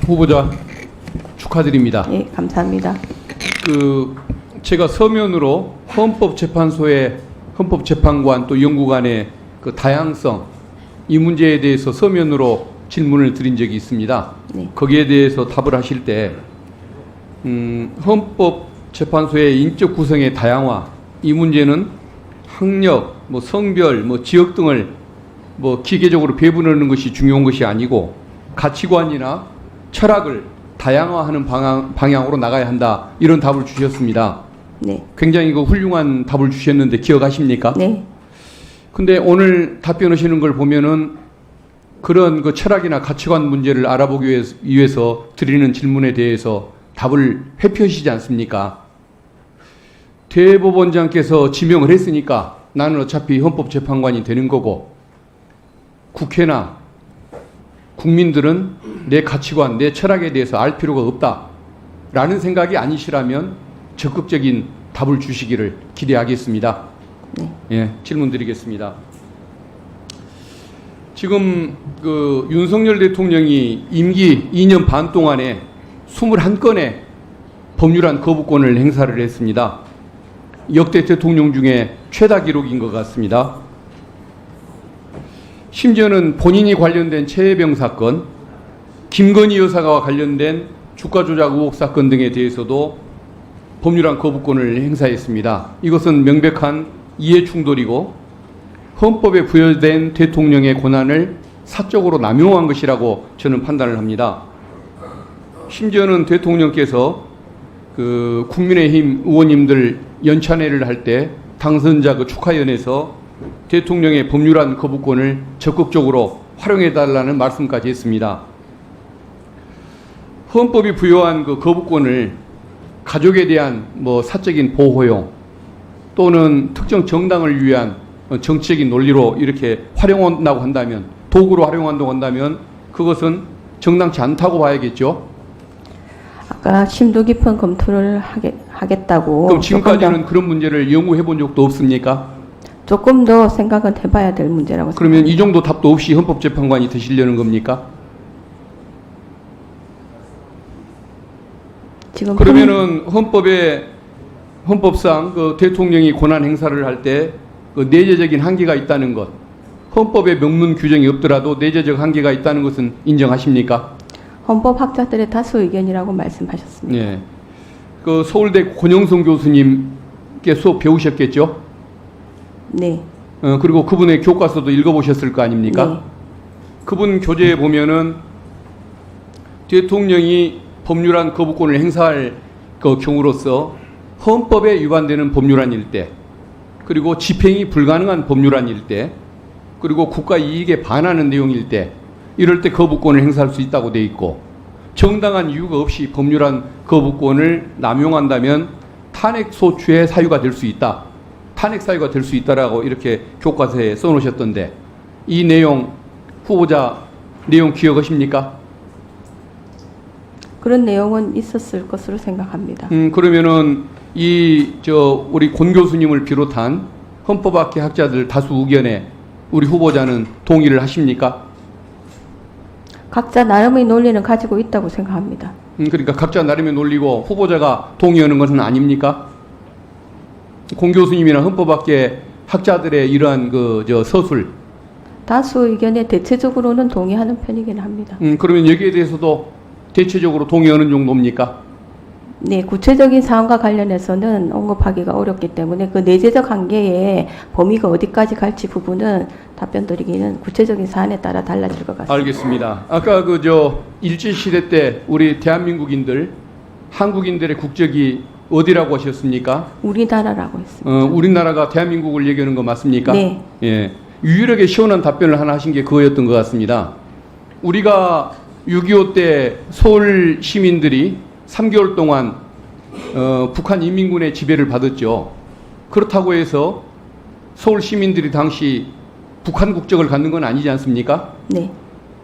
후보자 축하드립니다. 예, 감사합니다. 제가 서면으로 헌법재판소의 헌법재판관 또 연구관의 그 다양성 이 문제에 대해서 서면으로 질문을 드린 적이 있습니다. 네. 거기에 대해서 답을 하실 때 헌법재판소의 인적 구성의 다양화 이 문제는 학력, 성별, 지역 등을 기계적으로 배분하는 것이 중요한 것이 아니고 가치관이나 철학을 다양화하는 방향으로 나가야 한다. 이런 답을 주셨습니다. 네. 굉장히 훌륭한 답을 주셨는데 기억하십니까? 네. 근데 오늘 답변하시는 걸 보면은 그런 철학이나 가치관 문제를 알아보기 위해서 드리는 질문에 대해서 답을 회피하시지 않습니까? 대법원장께서 지명을 했으니까 나는 어차피 헌법재판관이 되는 거고 국회나 국민들은 내 가치관, 내 철학에 대해서 알 필요가 없다라는 생각이 아니시라면 적극적인 답을 주시기를 기대하겠습니다. 네. 예, 질문 드리겠습니다. 지금 윤석열 대통령이 임기 2년 반 동안에 21건의 법률안 거부권을 행사를 했습니다. 역대 대통령 중에 최다 기록인 것 같습니다. 심지어는 본인이 관련된 최혜병 사건, 김건희 여사가 관련된 주가 조작 의혹 사건 등에 대해서도 법률안 거부권을 행사했습니다. 이것은 명백한 이해 충돌이고 헌법에 부여된 대통령의 권한을 사적으로 남용한 것이라고 저는 판단을 합니다. 심지어는 대통령께서 국민의힘 의원님들 연찬회를 할 때 당선자 축하연에서 대통령의 법률안 거부권을 적극적으로 활용해달라는 말씀까지 했습니다. 헌법이 부여한 거부권을 가족에 대한 사적인 보호용 또는 특정 정당을 위한 정치적인 논리로 이렇게 활용한다고 한다면, 도구로 활용한다고 한다면 그것은 정당치 않다고 봐야겠죠. 아까 심도 깊은 검토를 하겠다고. 그럼 지금까지는 그런 문제를 연구해 본 적도 없습니까? 조금 더 생각은 해봐야 될 문제라고 생각합니다. 그러면 이 정도 답도 없이 헌법재판관이 되시려는 겁니까? 지금 그러면은 헌법상 대통령이 권한 행사를 할 때 내재적인 한계가 있다는 것, 헌법에 명문 규정이 없더라도 내재적 한계가 있다는 것은 인정하십니까? 헌법학자들의 다수 의견이라고 말씀하셨습니다. 예. 서울대 권영선 교수님께 수업 배우셨겠죠? 네. 그리고 그분의 교과서도 읽어보셨을 거 아닙니까? 네. 그분 교재에 보면은 대통령이 법률안 거부권을 행사할 경우로서 헌법에 위반되는 법률안일 때, 그리고 집행이 불가능한 법률안일 때, 그리고 국가 이익에 반하는 내용일 때, 이럴 때 거부권을 행사할 수 있다고 돼 있고, 정당한 이유가 없이 법률안 거부권을 남용한다면 탄핵 소추의 사유가 될 수 있다. 탄핵 사유가 될 수 있다라고 이렇게 교과서에 써놓으셨던데, 이 내용 후보자 내용 기억하십니까? 그런 내용은 있었을 것으로 생각합니다. 그러면은 우리 권 교수님을 비롯한 헌법학계 학자들 다수 의견에 우리 후보자는 동의를 하십니까? 각자 나름의 논리는 가지고 있다고 생각합니다. 그러니까 각자 나름의 논리고 후보자가 동의하는 것은 아닙니까? 권 교수님이나 헌법학계 학자들의 이러한 서술. 다수 의견에 대체적으로는 동의하는 편이긴 합니다. 그러면 여기에 대해서도 대체적으로 동의하는 정도입니까? 네, 구체적인 사안과 관련해서는 언급하기가 어렵기 때문에 그 내재적 한계의 범위가 어디까지 갈지 부분은 답변 드리기는 구체적인 사안에 따라 달라질 것 같습니다. 알겠습니다. 아까 일제시대 때 우리 대한민국인들, 한국인들의 국적이 어디라고 하셨습니까? 우리나라라고 했습니다. 우리나라가 대한민국을 얘기하는 거 맞습니까? 네. 예. 유일하게 시원한 답변을 하나 하신 게 그거였던 것 같습니다. 우리가 6.25 때 서울 시민들이 3개월 동안 북한 인민군의 지배를 받았죠. 그렇다고 해서 서울 시민들이 당시 북한 국적을 갖는 건 아니지 않습니까? 네.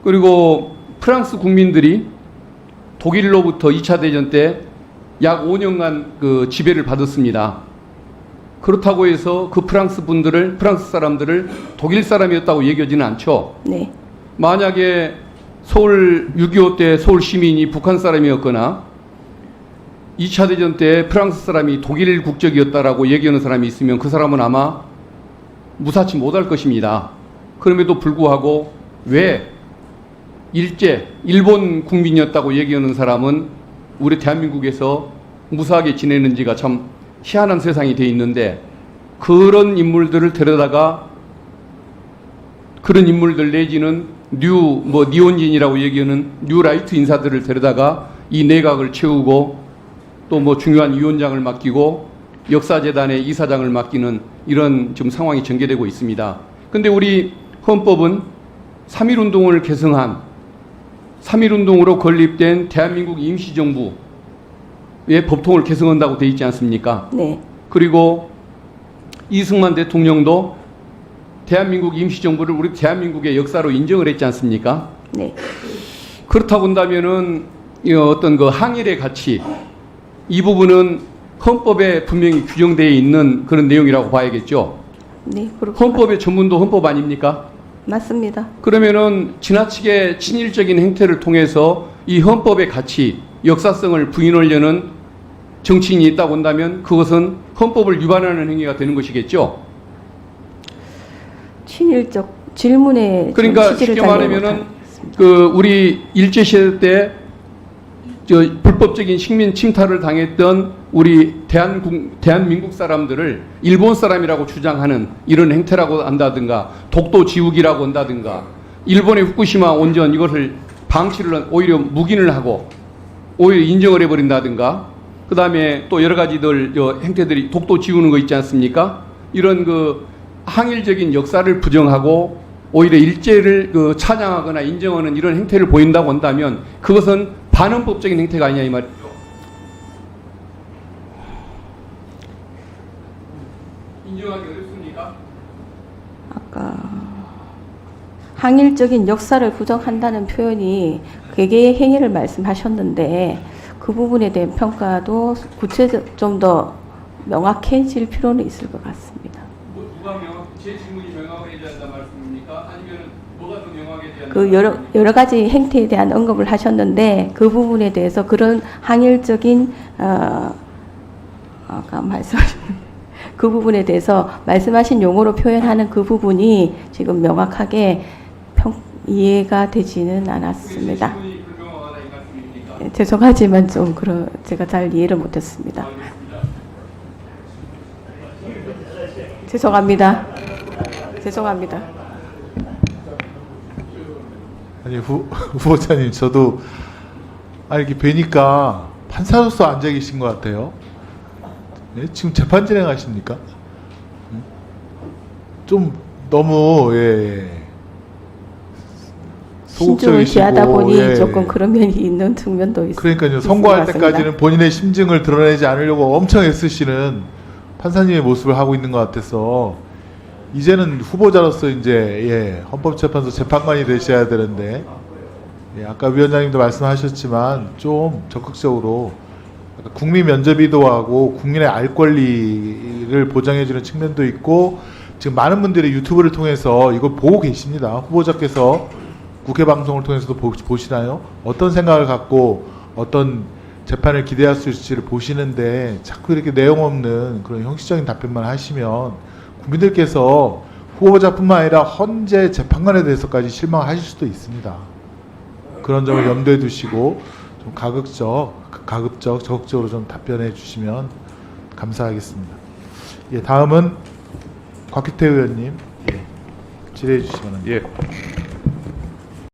그리고 프랑스 국민들이 독일로부터 2차 대전 때 약 5년간 지배를 받았습니다. 그렇다고 해서 프랑스 사람들을 독일 사람이었다고 얘기하지는 않죠. 네. 만약에 서울 6.25 때 서울 시민이 북한 사람이었거나 2차 대전 때 프랑스 사람이 독일 국적이었다라고 얘기하는 사람이 있으면 그 사람은 아마 무사치 못할 것입니다. 그럼에도 불구하고 왜 일본 국민이었다고 얘기하는 사람은 우리 대한민국에서 무사하게 지내는지가 참 희한한 세상이 돼 있는데, 그런 인물들을 데려다가 그런 인물들 내지는 니온진이라고 얘기하는 뉴라이트 인사들을 데려다가 이 내각을 채우고 또 뭐 중요한 위원장을 맡기고 역사재단의 이사장을 맡기는 이런 지금 상황이 전개되고 있습니다. 근데 우리 헌법은 3.1운동을 계승한 3.1운동으로 건립된 대한민국 임시정부의 법통을 개정한다고 되어 있지 않습니까? 네. 그리고 이승만 대통령도 대한민국 임시정부를 우리 대한민국의 역사로 인정을 했지 않습니까? 네. 그렇다고 한다면은 이 어떤 그 항일의 가치, 이 부분은 헌법에 분명히 규정되어 있는 그런 내용이라고 봐야겠죠. 네. 헌법의 전문도 헌법 아닙니까? 맞습니다. 그러면은 지나치게 친일적인 행태를 통해서 이 헌법의 가치, 역사성을 부인하려는 정치인이 있다고 한다면 그것은 헌법을 위반하는 행위가 되는 것이겠죠. 친일적 질문에 그러니까 쉽게 말하면은 그 우리 일제 시대 때 불법적인 식민 침탈을 당했던 우리 대한민국 사람들을 일본 사람이라고 주장하는 이런 행태라고 한다든가, 독도 지우기라고 한다든가, 일본의 후쿠시마 원전 이것을 방치를 오히려 묵인을 하고 오히려 인정을 해버린다든가, 그 다음에 또 여러 가지들 행태들이 독도 지우는 거 있지 않습니까? 이런 그 항일적인 역사를 부정하고 오히려 일제를 찬양하거나 인정하는 이런 행태를 보인다고 한다면 그것은 반헌법적인 행태가 아니냐 이 말이죠. 인정하기 어렵습니까? 아까 항일적인 역사를 부정한다는 표현이 개개의 행위를 말씀하셨는데 그 부분에 대한 평가도 구체적 좀 더 명확해질 필요는 있을 것 같습니다. 누가 제 질문이 명확해져야 한다 말씀입니까? 아니면 뭐가 더 명확해져야 그 여러 가지 행태에 대한 언급을 하셨는데 그 부분에 대해서 그런 항일적인 아까 말씀하신 그 부분에 대해서 말씀하신 용어로 표현하는 그 부분이 지금 명확하게 이해가 되지는 않았습니다. 질문이 불명확하다 이 말씀입니까? 네, 죄송하지만 좀 제가 잘 이해를 못했습니다. 죄송합니다. 죄송합니다. 아니 후보자님, 저도 이렇게 뵈니까 판사로서 앉아 계신 것 같아요. 네? 지금 재판 진행하십니까? 좀 너무 신중을 기하다 보니 예. 조금 그런 면이 있는 측면도 있습니다. 그러니까요. 선고할 때까지는 본인의 심증을 드러내지 않으려고 엄청 애쓰시는 판사님의 모습을 하고 있는 것 같아서 이제는 후보자로서 이제 헌법재판소 재판관이 되셔야 되는데, 아까 위원장님도 말씀하셨지만 좀 적극적으로 국민 면접이도 하고 국민의 알 권리를 보장해주는 측면도 있고, 지금 많은 분들이 유튜브를 통해서 이걸 보고 계십니다. 후보자께서 국회 방송을 통해서도 보시나요? 어떤 생각을 갖고 어떤 재판을 기대할 수 있을지를 보시는데 자꾸 이렇게 내용 없는 그런 형식적인 답변만 하시면 국민들께서 후보자뿐만 아니라 헌재 재판관에 대해서까지 실망하실 수도 있습니다. 그런 점을 염두에 두시고 좀 가급적 적극적으로 좀 답변해 주시면 감사하겠습니다. 다음은 곽규태 의원님 질의해 주시기 바랍니다.